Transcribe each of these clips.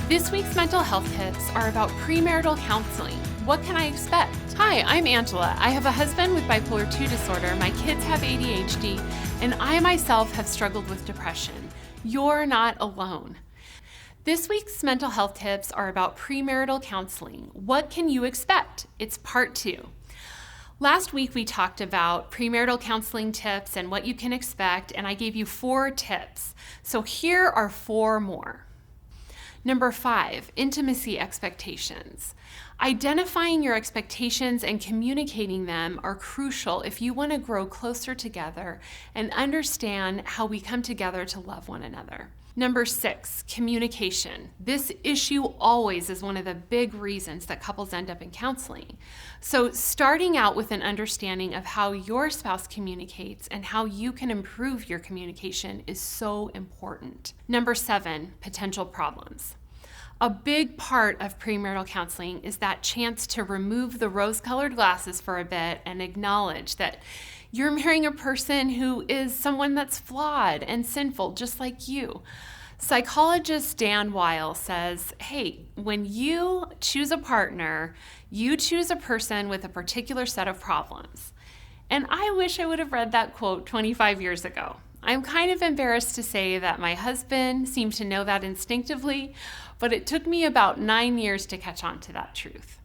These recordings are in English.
This week's mental health tips are about premarital counseling. What can I expect? Hi, I'm Angela. I have a husband with bipolar 2 disorder, my kids have ADHD, and I myself have struggled with depression. You're not alone. This week's mental health tips are about premarital counseling. What can you expect? It's part 2. Last week we talked about premarital counseling tips and what you can expect, and I gave you 4 tips. So here are 4 more. Number 5, intimacy expectations. Identifying your expectations and communicating them are crucial if you want to grow closer together and understand how we come together to love one another. Number 6, communication. This issue always is one of the big reasons that couples end up in counseling. So starting out with an understanding of how your spouse communicates and how you can improve your communication is so important. Number 7, potential problems. A big part of premarital counseling is that chance to remove the rose-colored glasses for a bit and acknowledge that you're marrying a person who is someone that's flawed and sinful, just like you. Psychologist Dan Wile says, hey, when you choose a partner, you choose a person with a particular set of problems. And I wish I would have read that quote 25 years ago. I'm kind of embarrassed to say that my husband seemed to know that instinctively, but it took me about 9 years to catch on to that truth.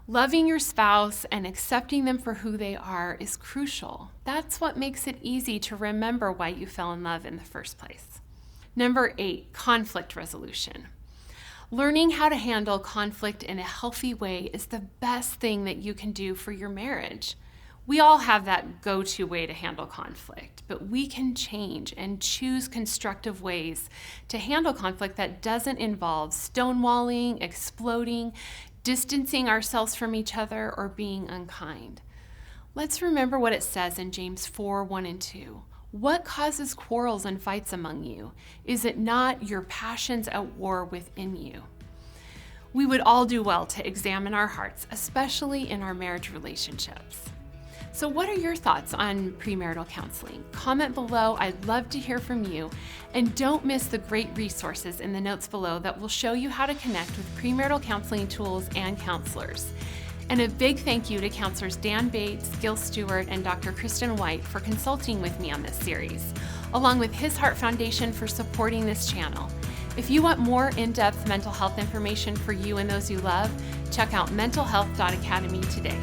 Loving your spouse and accepting them for who they are is crucial. That's what makes it easy to remember why you fell in love in the first place. Number 8, conflict resolution. Learning how to handle conflict in a healthy way is the best thing that you can do for your marriage. We all have that go-to way to handle conflict, but we can change and choose constructive ways to handle conflict that doesn't involve stonewalling, exploding, distancing ourselves from each other, or being unkind. Let's remember what it says in James 4:1 and 2. What causes quarrels and fights among you? Is it not your passions at war within you? We would all do well to examine our hearts, especially in our marriage relationships. So what are your thoughts on premarital counseling? Comment below. I'd love to hear from you. And don't miss the great resources in the notes below that will show you how to connect with premarital counseling tools and counselors. And a big thank you to counselors Dan Bates, Gil Stewart, and Dr. Kristen White for consulting with me on this series, along with His Heart Foundation for supporting this channel. If you want more in-depth mental health information for you and those you love, check out mentalhealth.academy today.